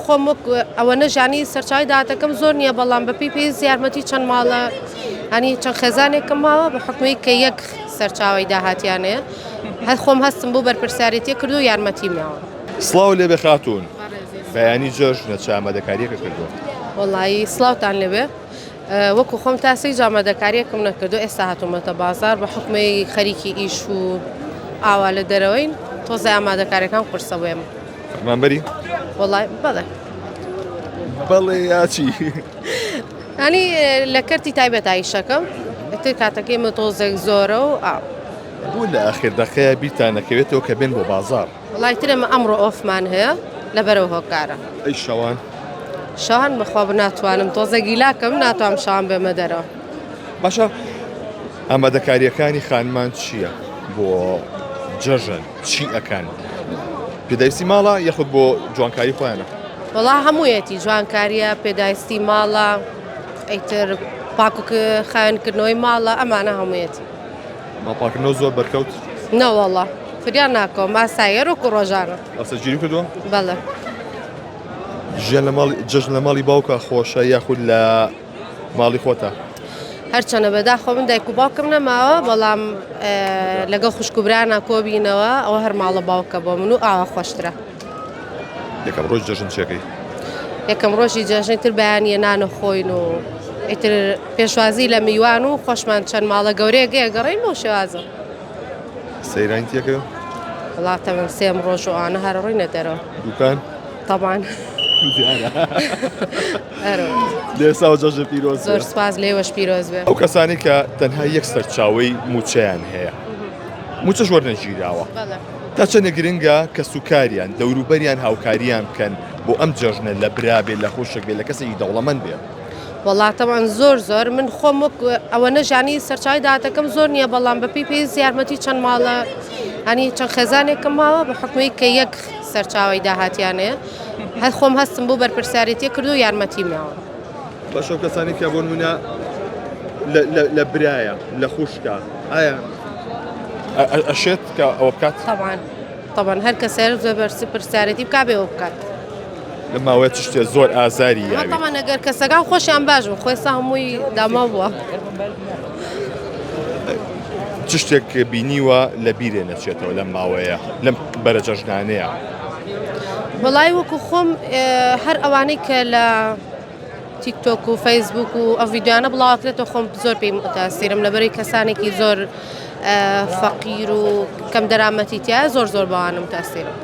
خۆم ئەوە نەژانی سەرچاوی داهاتەکەم زۆر نییە بەڵام بەپی پێویست یارمەتی چەند ماڵە هەنی چەند خێزانێکم ماوە بە حکومی کە یەک سەرچاوی داهاتیانەیە هەر خۆم هەستم بۆ بەرپرسیارەتی کردو و یارمەتی میاوە. سڵاو لێبێ خاتوون بەیانی جۆژنە چ ئامادەکاریەکە کردووە؟ وەڵایی سڵاوتان لەبێ وەکو خۆم تاسی ئامادەکاریەکەم نەکردو ئێستا هاتوومەتە بازار بە حکومی خەریکی ئیش و ئاوا لە دەرەوەین تۆزە ئامادەکاریەکان قورسەوەێم. فەرمانبەری؟ وەڵای بەڵێ بەڵێ یاچی؟ ینی لە کەرتی تایبەت ئایشەکەم تر کاتەکەیمە تۆزێک زۆرە و بوو لە ئاخر دەخەیە بیرتان نەکەوێتەوە کە بێن بۆ بازار. وڵای ترمە ئەمڕۆ ئۆفمان هەیە لەبەرەوە هۆکارە. ئەی شەوان؟ شەوان بەخوا ناتوانم تۆزە گیلاکەم ناتوانم شەوان بێمە دەرەوە. باشە ئامادەکاریەکانی خانمان چییە بۆ جەژن چی ئەکەن؟ پێداویستی ماڵە یەخود بۆ جوانکاری خۆیانە؟ وەڵا هەموویەتی جوانکاریە پێداویستی ماڵە ئەیتر پاکوکە خاوێنکردنەوەی ماڵە ئەمانە هەموویەتی. ماڵپاکردنەوە زۆر بەرکەوت؟ نەوەڵا فریان ناکەم ماسایەر و ڕۆژانە. ئەسەرگیری کردووە؟ بەڵێ. ژیان لە ماڵی جەژن لە ماڵی باوکە خۆشە یاخود لە ماڵی خۆتە؟ هەرچەنە بەداخۆ من دایک و باوکم نەماوە بەڵام لەگەڵ خوشکوبرانە کۆبینەوە ئەوە هەر ماڵە باوکە بۆ من و ئاوا خۆشترە. یەکەم ڕۆژ جەژن چێکەی؟ یەکەم ڕۆژی جەژنی تر بەیانیە نانە خۆین و ئیتر پێشوازی لە میوان و خۆشمان چەند ماڵە گەورەیە گەڕین بۆ شێوازە. سەیرانی تێکەوە؟ وڵاتە من سێم ڕۆژ و ئانە هەر ڕووینە دەرەوە. دوکان؟ تەمان. لێسا جەژن پیرۆز زۆر سپاس لێوەش پیرۆز بێ. ئەو کەسانی کە تەنها یەک سەرچاوەی موچەیان هەیە موچەش وەرنەگیراوە تا چەندە گرنگە کە سوکاریان دەوروبەریان هاوکاریان بکەن بۆ ئەم جەژنە لە برابێ لە خۆشێک بێ لە کەسێکی دەوڵەمەند بێ. وەڵاتەمان زۆر من خۆم ئەوە نەژانی سەرچاوی داهاتەکەم زۆر نییە بەڵام بەپی پێویست یارمەتی چەند ماڵە هەنی چەند خێزانێکم ماوە بە حکومی کە یەک سەرچاوی داهاتیانەیە هەر خۆم هەستم بۆ بەرپرسیارەتی کردو و یارمەتی میاوە. بەشە کەسانی کە بۆ نمونە لە برایە لە خوشکە ئایا ئەشێت کە ئەوە بکات؟ طبعاً هەر کەسێر پرسیارەتی بکا بێ ئەوە بکات. لە ماوەیە چ شتێ زۆر ئازاری یاوی؟ طبعاً ئەگەر کەسەکان خۆشیان باش بوو خۆی هەمووی داما بووە. چ شتێک بینیوە لە بیرێ نەچێتەوە لەم ماوەیە لەم بەرە جەژنانەیە؟ وەڵای وەکو خۆم هەر ئەوانەی کە لە تیکتۆک و فەیسبوک و ئەو ڤیدیۆیانە بڵاوکرێتەوە خۆم زۆر پێی متاسیرم لەبەرەوەی کەسانێکی زۆر فەقیر و کەم دەرامەتی تایە زۆر بەوانم متاسیرم.